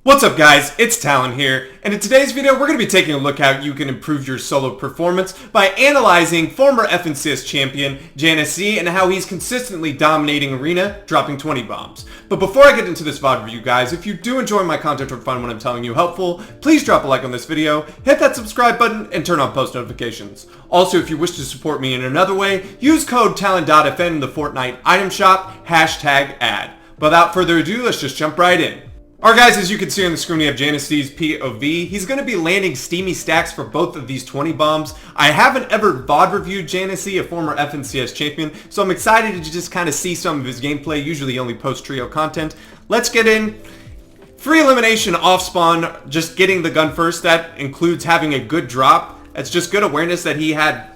What's up guys, it's Talon here, and in today's video we're going to be taking a look at how you can improve your solo performance by analyzing former FNCS champion JannisZ and how he's consistently dominating Arena, dropping 20 bombs. But before I get into this VOD review guys, if you do enjoy my content or find what I'm telling you helpful, please drop a like on this video, hit that subscribe button, and turn on post notifications. Also, if you wish to support me in another way, use code Talon.fn in the Fortnite item shop, #ad. But without further ado, let's just jump right in. Alright guys, as you can see on the screen, we have JannisZ's POV. He's going to be landing steamy stacks for both of these 20 bombs. I haven't ever VOD reviewed JannisZ, a former FNCS champion, so I'm excited to just kind of see some of his gameplay. Usually he only posts trio content. Let's get in. Free elimination off spawn, just getting the gun first. That includes having a good drop. It's just good awareness that he had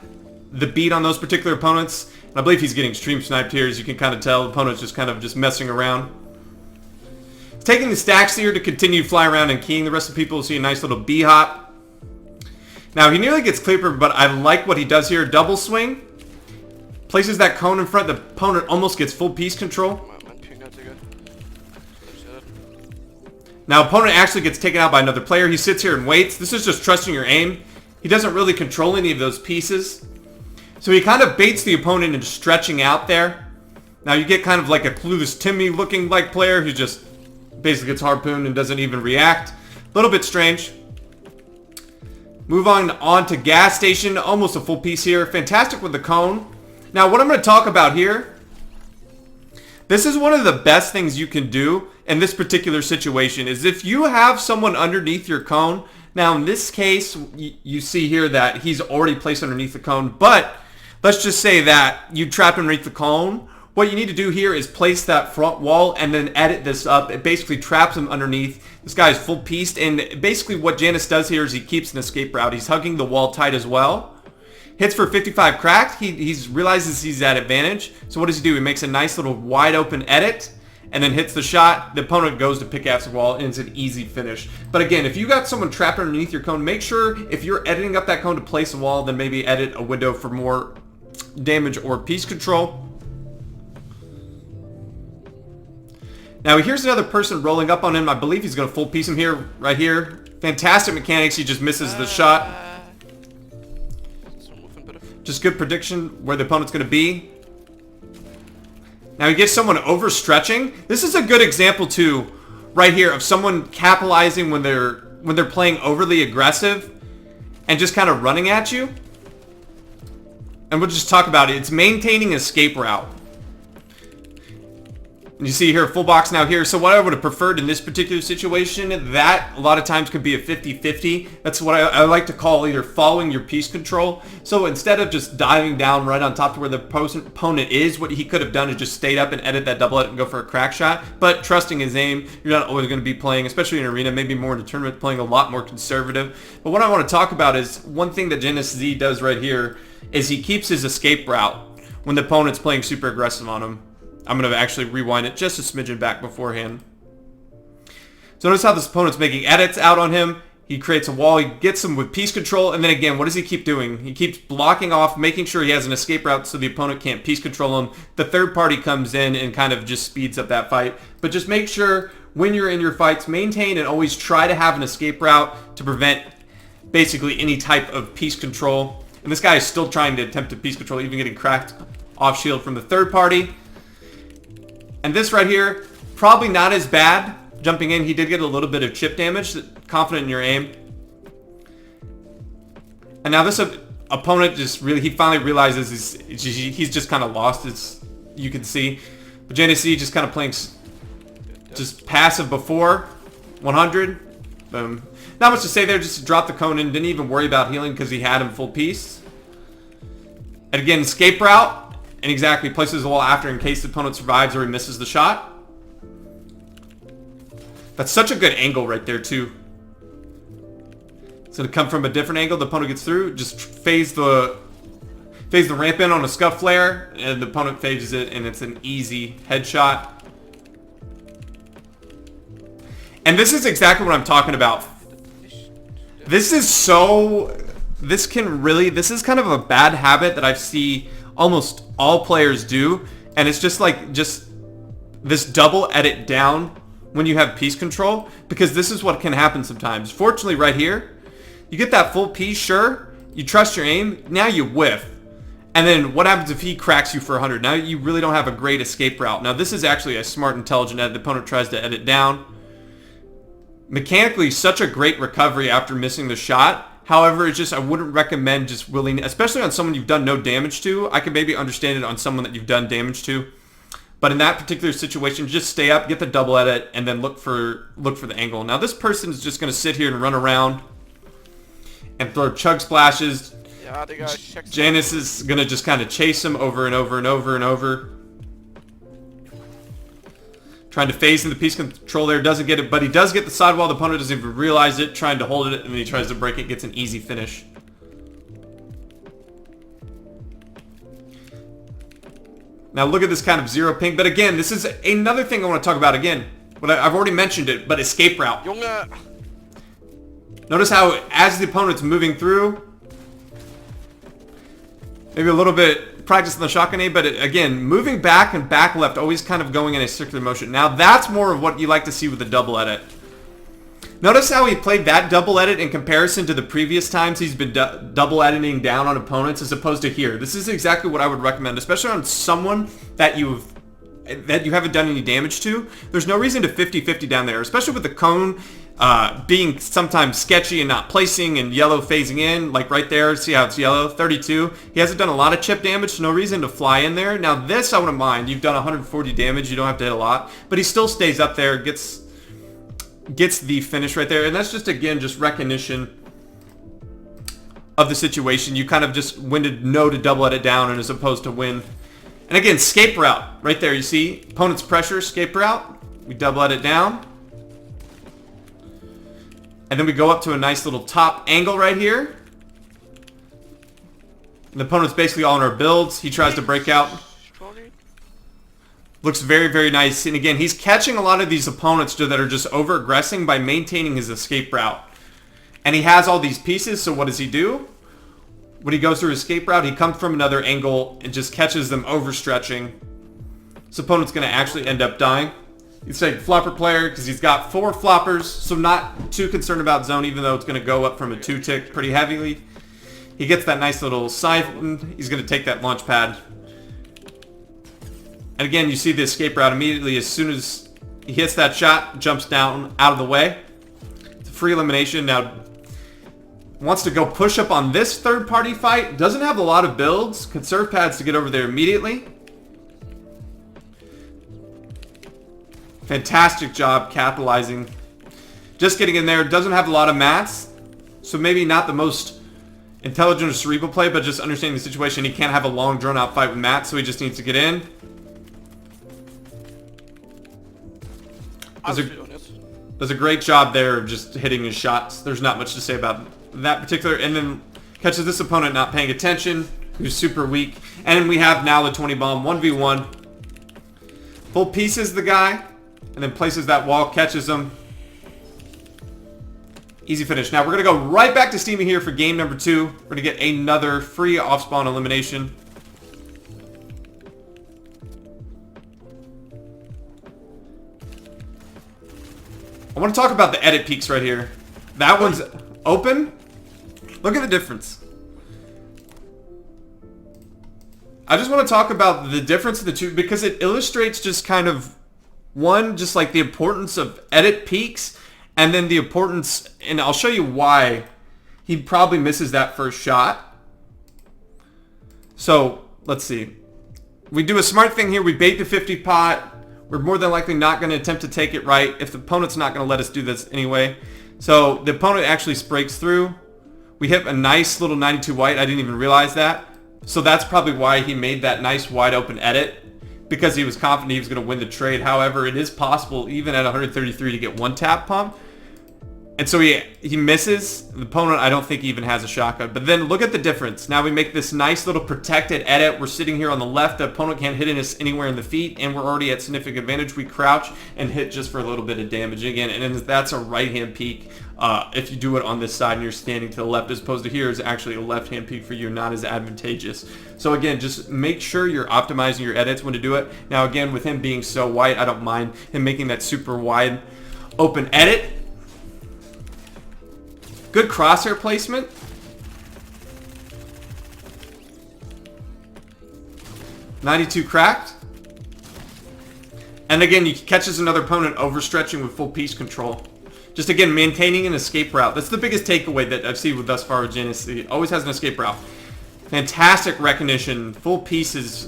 the beat on those particular opponents. And I believe he's getting stream sniped here, as you can kind of tell. The opponent's just kind of just messing around. Taking the stacks here to continue fly around and keying the rest of the people. See a nice little B-hop. Now, he nearly gets clear, but I like what he does here. Double swing. Places that cone in front. The opponent almost gets full piece control. Now, opponent actually gets taken out by another player. He sits here and waits. This is just trusting your aim. He doesn't really control any of those pieces. So he kind of baits the opponent into stretching out there. Now, you get kind of like a clueless Timmy looking like player who just basically gets harpooned and doesn't even react. A little bit strange. Move on to gas station. Almost a full piece here. Fantastic with the cone. Now what I'm going to talk about here, this is one of the best things you can do in this particular situation, is if you have someone underneath your cone. Now in this case, you see here that he's already placed underneath the cone, but let's just say that you trapped underneath the cone. What you need to do here is place that front wall and then edit this up. It basically traps him underneath. This guy is full pieced, and basically what JannisZ does here is he keeps an escape route. He's hugging the wall tight as well. Hits for 55 cracked. He realizes he's at advantage. So what does he do? He makes a nice little wide open edit and then hits the shot. The opponent goes to pickaxe the wall, and it's an easy finish. But again, if you got someone trapped underneath your cone, make sure if you're editing up that cone to place a wall, then maybe edit a window for more damage or piece control. Now here's another person rolling up on him. I believe he's going to full piece him here, right here. Fantastic mechanics. He just misses the shot. Just good prediction where the opponent's going to be. Now he gets someone overstretching. This is a good example too, right here, of someone capitalizing when they're playing overly aggressive and just kind of running at you. And we'll just talk about it. It's maintaining escape route. And you see here, full box now here. So what I would have preferred in this particular situation, that a lot of times could be a 50-50. That's what I like to call either following your piece control. So instead of just diving down right on top to where the opponent is, what he could have done is just stayed up and edit that double edit and go for a crack shot. But trusting his aim, you're not always going to be playing, especially in Arena, maybe more in a tournament, playing a lot more conservative. But what I want to talk about is one thing that JannisZ does right here is he keeps his escape route when the opponent's playing super aggressive on him. I'm going to actually rewind it just a smidgen back beforehand. So notice how this opponent's making edits out on him. He creates a wall. He gets him with piece control. And then again, what does he keep doing? He keeps blocking off, making sure he has an escape route so the opponent can't piece control him. The third party comes in and kind of just speeds up that fight. But just make sure when you're in your fights, maintain and always try to have an escape route to prevent basically any type of piece control. And this guy is still trying to attempt to piece control, even getting cracked off shield from the third party. And this right here, probably not as bad. Jumping in, he did get a little bit of chip damage. Confident in your aim. And now this opponent just really, he finally realizes he's just kind of lost, as you can see. But JannisZ just kind of playing just passive before 100. Boom. Not much to say there, just drop the cone in. Didn't even worry about healing because he had him full piece. And again, escape route. And exactly, places the wall after in case the opponent survives or he misses the shot. That's such a good angle right there too. It's going to come from a different angle. The opponent gets through. Just phase the ramp in on a scuff flare. And the opponent phases it and it's an easy headshot. And this is exactly what I'm talking about. This is kind of a bad habit that I see almost all players do, and it's just like this double edit down when you have piece control, because this is what can happen sometimes. Fortunately, right here, you get that full piece, sure, you trust your aim, now you whiff. And then what happens if he cracks you for 100? Now you really don't have a great escape route. Now this is actually a smart, intelligent edit. The opponent tries to edit down. Mechanically, such a great recovery after missing the shot. However, it's just, I wouldn't recommend just willing, especially on someone you've done no damage to. I could maybe understand it on someone that you've done damage to. But in that particular situation, just stay up, get the double edit, and then look for the angle. Now this person is just going to sit here and run around and throw chug splashes. Yeah, they got JannisZ is going to just kind of chase him over and over and over and over. Trying to phase in the piece control there, doesn't get it, but he does get the sidewall. The opponent doesn't even realize it, trying to hold it, and then he tries to break it, gets an easy finish. Now look at this kind of zero ping, but again, this is another thing I want to talk about again. But I've already mentioned it, but escape route. Notice how as the opponent's moving through, maybe a little bit practice on the shotgun aim, but again, moving back and back left, always kind of going in a circular motion. Now that's more of what you like to see with the double edit. Notice how he played that double edit in comparison to the previous times he's been double editing down on opponents as opposed to here. This is exactly what I would recommend, especially on someone that you haven't done any damage to. There's no reason to 50-50 down there, especially with the cone being sometimes sketchy and not placing and yellow phasing in, like right there. See how it's yellow? 32. He hasn't done a lot of chip damage, so no reason to fly in there. Now this I wouldn't mind. You've done 140 damage. You don't have to hit a lot, but he still stays up there, gets the finish right there. And that's just, again, just recognition of the situation. You kind of just when to know to double edit down and as opposed to when. And again, escape route right there. You see opponent's pressure, escape route. We double edit down. And then we go up to a nice little top angle right here. And the opponent's basically all in our builds. He tries to break out. Looks very, very nice. And again, he's catching a lot of these opponents that are just over-aggressing by maintaining his escape route. And he has all these pieces, so what does he do? When he goes through his escape route, he comes from another angle and just catches them overstretching. This opponent's going to actually end up dying. He's saying flopper player because he's got 4 floppers, so not too concerned about zone, even though it's going to go up from a 2-tick pretty heavily. He gets that nice little siphon. He's going to take that launch pad. And again, you see the escape route immediately as soon as he hits that shot, jumps down out of the way. It's a free elimination. Now, wants to go push up on this third-party fight. Doesn't have a lot of builds. Conserve pads to get over there immediately. Fantastic job capitalizing. Just getting in there. Doesn't have a lot of mats. So maybe not the most intelligent or cerebral play, but just understanding the situation. He can't have a long drawn-out fight with mats, so he just needs to get in. Does a great job there of just hitting his shots. There's not much to say about that particular. And then catches this opponent not paying attention, who's super weak. And we have now the 20 bomb, 1v1. Full pieces the guy, and then places that wall, catches him. Easy finish. Now we're going to go right back to Steamy here for game number 2. We're going to get another free off-spawn elimination. I want to talk about the edit peaks right here. That one's open. Look at the difference. I just want to talk about the difference of the two because it illustrates just kind of one, just like the importance of edit peaks, and then the importance, and I'll show you why he probably misses that first shot. So let's see. We do a smart thing here. We bait the 50 pot. We're more than likely not going to attempt to take it right if the opponent's not going to let us do this anyway. So the opponent actually breaks through. We hit a nice little 92 white. I didn't even realize that. So that's probably why he made that nice wide open edit, because he was confident he was going to win the trade. However, it is possible even at 133 to get one tap pump. And so he misses. The opponent, I don't think, even has a shotgun. But then look at the difference. Now we make this nice little protected edit. We're sitting here on the left. The opponent can't hit us anywhere in the feet, and we're already at significant advantage. We crouch and hit just for a little bit of damage again. And that's a right-hand peek. If you do it on this side and you're standing to the left, as opposed to here is actually a left-hand peek for you, not as advantageous. So again, just make sure you're optimizing your edits when to do it. Now again, with him being so wide, I don't mind him making that super wide open edit. Good crosshair placement. .92 cracked. And again, he catches another opponent overstretching with full piece control. Just again, maintaining an escape route. That's the biggest takeaway that I've seen with thus far with JannisZ. Always has an escape route. Fantastic recognition. Full pieces.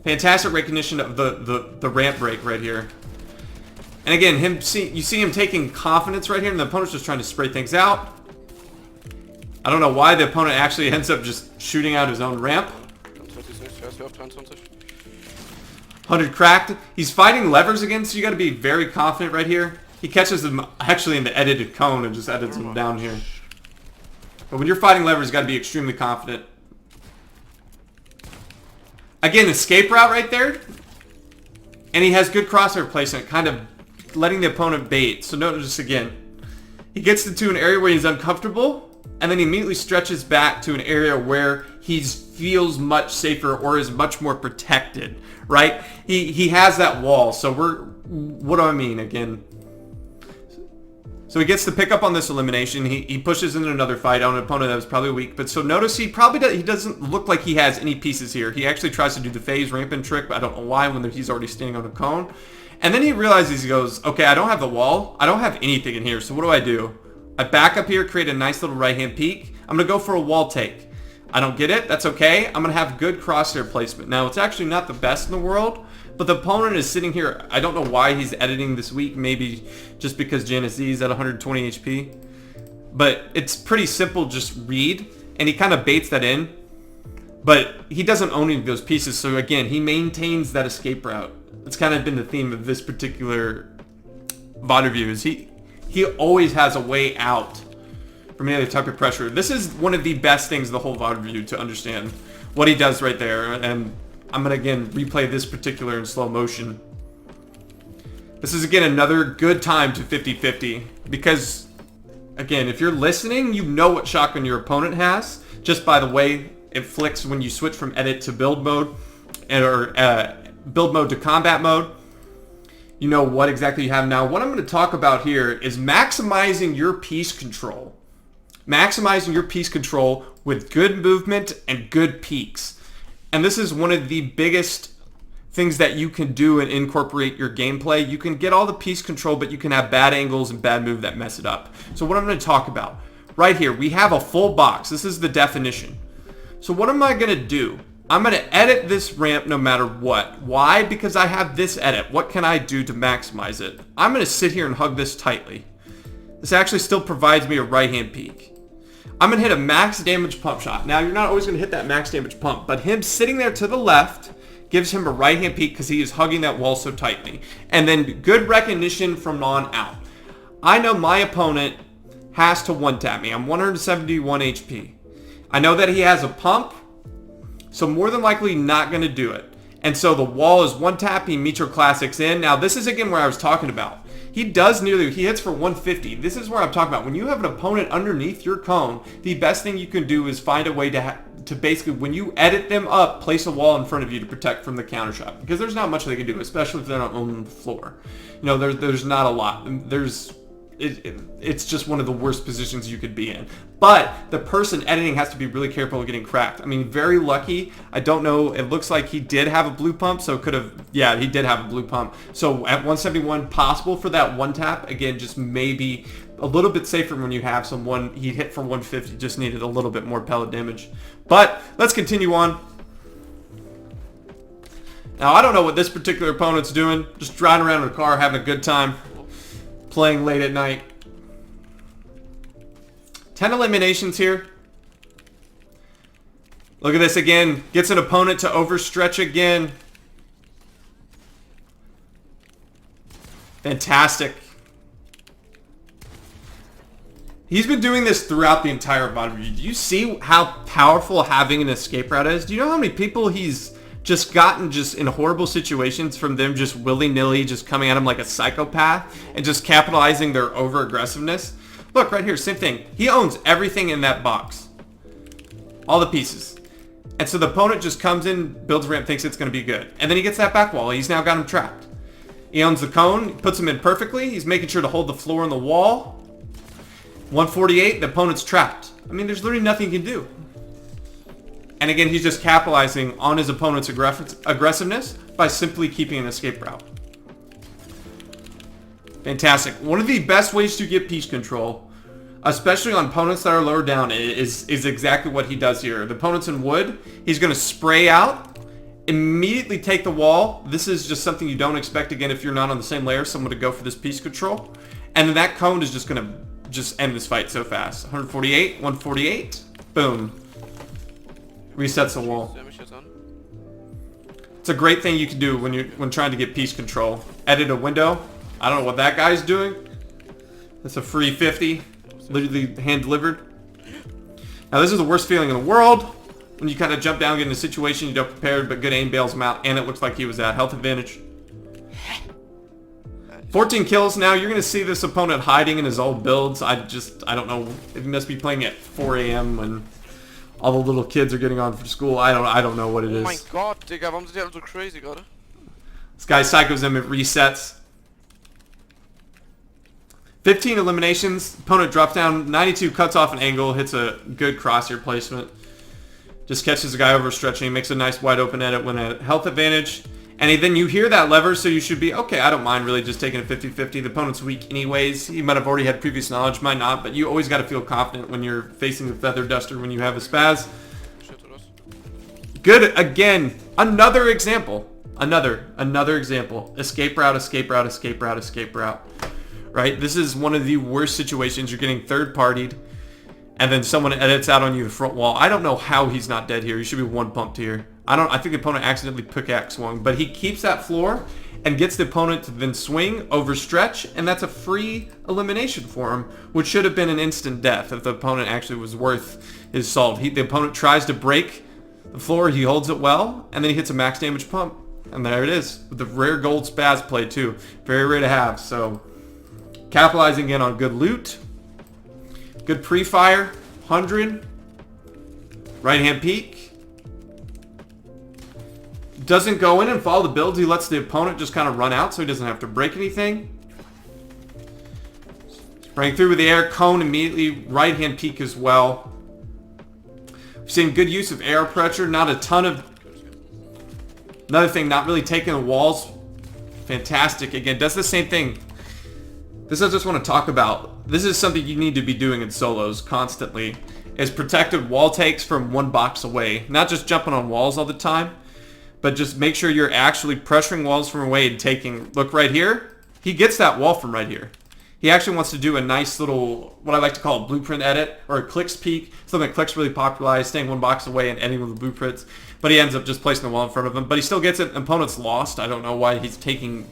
Fantastic recognition of the ramp break right here. And again, you see him taking confidence right here, and the opponent's just trying to spray things out. I don't know why the opponent actually ends up just shooting out his own ramp. 100 cracked. He's fighting levers again, so you got to be very confident right here. He catches them actually in the edited cone and just edits them down here. But when you're fighting levers, you got to be extremely confident. Again, escape route right there. And he has good crosshair placement, kind of letting the opponent bait. So notice again, he gets into an area where he's uncomfortable, and then he immediately stretches back to an area where he feels much safer or is much more protected, right? He has that wall. So what do I mean again? So he gets the pick up on this elimination. He pushes into another fight on an opponent that was probably weak. But so notice he doesn't look like he has any pieces here. He actually tries to do the phase ramping trick, but I don't know why when he's already standing on a cone. And then he realizes, he goes, okay, I don't have the wall. I don't have anything in here. So what do? I back up here, create a nice little right-hand peek. I'm going to go for a wall take. I don't get it. That's okay. I'm going to have good crosshair placement. Now, it's actually not the best in the world, but the opponent is sitting here. I don't know why he's editing this week. Maybe just because JannisZ is at 120 HP. But it's pretty simple, just read. And he kind of baits that in. But he doesn't own any of those pieces. So again, he maintains that escape route. It's kind of been the theme of this particular VOD review, is he always has a way out from any other type of pressure. This is one of the best things of the whole VOD review to understand what he does right there. And I'm going to again replay this particular in slow motion. This is again another good time to 50-50 because again, if you're listening, you know what shotgun your opponent has just by the way it flicks when you switch from edit to build mode or build mode to combat mode. You know what exactly you have. Now, what I'm going to talk about here is maximizing your piece control. Maximizing your piece control with good movement and good peaks. And this is one of the biggest things that you can do and incorporate your gameplay. You can get all the piece control, but you can have bad angles and bad move that mess it up. So what I'm going to talk about right here, we have a full box. This is the definition. So what am I going to do? I'm going to edit this ramp no matter what. Why? Because I have this edit. What can I do to maximize it? I'm going to sit here and hug this tightly. This actually still provides me a right-hand peek. I'm going to hit a max damage pump shot. Now, you're not always going to hit that max damage pump, but him sitting there to the left gives him a right-hand peek because he is hugging that wall so tightly. And then good recognition from on out. I know my opponent has to one-tap me. I'm 171 HP. I know that he has a pump, so more than likely not going to do it. And so the wall is one tap, he Metro Classics in. Now this is again where I was talking about. He hits for 150. This is where I'm talking about. When you have an opponent underneath your cone, the best thing you can do is find a way to basically, when you edit them up, place a wall in front of you to protect from the counter shot. Because there's not much they can do, especially if they're not on the floor. You know, there's not a lot. It's just one of the worst positions you could be in. But the person editing has to be really careful of getting cracked. I mean, very lucky. I don't know. It looks like he did have a blue pump, so could have. Yeah, he did have a blue pump. So at 171, possible for that one tap. Again, just maybe a little bit safer when you have someone. He hit for 150, just needed a little bit more pellet damage. But let's continue on. Now, I don't know what this particular opponent's doing. Just driving around in a car, having a good time. Playing late at night. 10 eliminations here. Look at this again. Gets an opponent to overstretch again. Fantastic. He's been doing this throughout the entire VOD review. Do you see how powerful having an escape route is? Do you know how many people he's just gotten just in horrible situations from them just willy-nilly just coming at him like a psychopath and just capitalizing their over-aggressiveness? Look, right here, same thing. He owns everything in that box. All the pieces. And so the opponent just comes in, builds a ramp, thinks it's going to be good. And then he gets that back wall. He's now got him trapped. He owns the cone, puts him in perfectly. He's making sure to hold the floor and the wall. 148, the opponent's trapped. I mean, there's literally nothing he can do. And again, he's just capitalizing on his opponent's aggressiveness by simply keeping an escape route. Fantastic. One of the best ways to get piece control, especially on opponents that are lower down, is exactly what he does here. The opponent's in wood. He's going to spray out, immediately take the wall. This is just something you don't expect, again, if you're not on the same layer, someone to go for this piece control. And then that cone is just going to just end this fight so fast. 148, 148, boom. Resets the wall. It's a great thing you can do when trying to get piece control. Edit a window. I don't know what that guy's doing. That's a free 50, literally hand delivered. Now this is the worst feeling in the world, when you kind of jump down, get in a situation you don't prepared, but good aim bails him out, and it looks like he was at health advantage. 14 kills now. You're going to see this opponent hiding in his old builds. I don't know. He must be playing at 4 a.m. when all the little kids are getting on for school. I don't know what it is. Oh my god, Digga, warum sind die alle so crazy gerade? This guy psychos him, it resets. 15 eliminations. Opponent drops down. 92 cuts off an angle. Hits a good crosshair placement. Just catches the guy overstretching. Makes a nice wide open edit when a health advantage. And then you hear that lever, so you should be, okay, I don't mind really just taking a 50-50. The opponent's weak anyways. He might have already had previous knowledge, might not, but you always got to feel confident when you're facing the Feather Duster when you have a spaz. Good, again, another example. Another example. Escape route, escape route, escape route, escape route. Right? This is one of the worst situations. You're getting third-partied, and then someone edits out on you the front wall. I don't know how he's not dead here. He should be one pumped here. I think the opponent accidentally pickaxe swung, but he keeps that floor and gets the opponent to then swing, overstretch, and that's a free elimination for him, which should have been an instant death if the opponent actually was worth his salt. The opponent tries to break the floor, he holds it well, and then he hits a max damage pump. And there it is, with the rare gold spaz play too. Very rare to have, so capitalizing again on good loot. Good pre-fire, 100. Right-hand peek. Doesn't go in and follow the builds. He lets the opponent just kind of run out so he doesn't have to break anything. Spraying through with the air. Cone immediately. Right-hand peek as well. We've seen good use of air pressure. Not a ton of... Another thing, not really taking the walls. Fantastic. Again, does the same thing. This I just want to talk about. This is something you need to be doing in solos constantly. Is protected wall takes from one box away. Not just jumping on walls all the time, but just make sure you're actually pressuring walls from away and taking... Look right here. He gets that wall from right here. He actually wants to do a nice little, what I like to call a blueprint edit, or a clicks peek. Something that clicks really popularized, staying one box away and ending with the blueprints. But he ends up just placing the wall in front of him. But he still gets it. Opponent's lost. I don't know why he's taking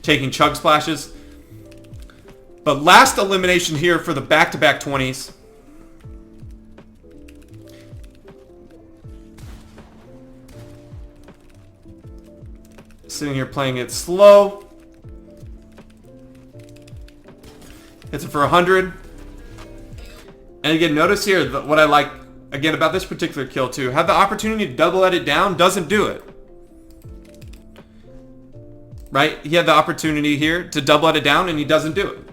chug splashes. But last elimination here for the back-to-back 20s. Sitting here playing it slow. Hits it for 100. And again, notice here what I like, again, about this particular kill too. Have the opportunity to double edit down, doesn't do it. Right? He had the opportunity here to double edit down and he doesn't do it.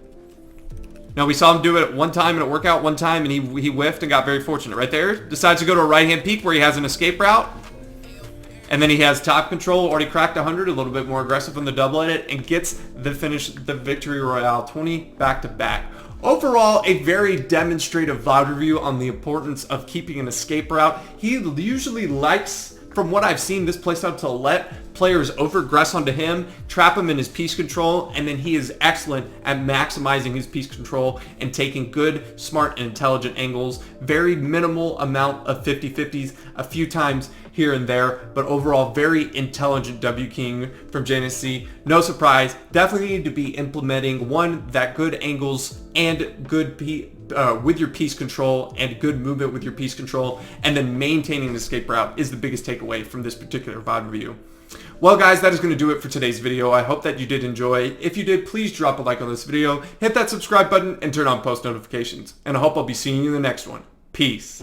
Now we saw him do it one time in a workout one time and he whiffed and got very fortunate. Right there, decides to go to a right-hand peek where he has an escape route. And then he has top control, already cracked 100, a little bit more aggressive on the double edit, and gets the finish, the victory royale, 20 back-to-back. Overall, a very demonstrative VOD review on the importance of keeping an escape route. He usually likes, from what I've seen, this playstyle to let players over-aggress onto him, trap him in his piece control, and then he is excellent at maximizing his piece control and taking good, smart, and intelligent angles. Very minimal amount of 50-50s. A few times here and there, but overall very intelligent W King from JannisZ. No surprise, definitely need to be implementing that good angles and good with your piece control and good movement with your piece control, and then maintaining the escape route is the biggest takeaway from this particular VOD review. Well guys, that is going to do it for today's video. I hope that you did enjoy. If you did, please drop a like on this video, hit that subscribe button, and turn on post notifications. And I hope I'll be seeing you in the next one. Peace.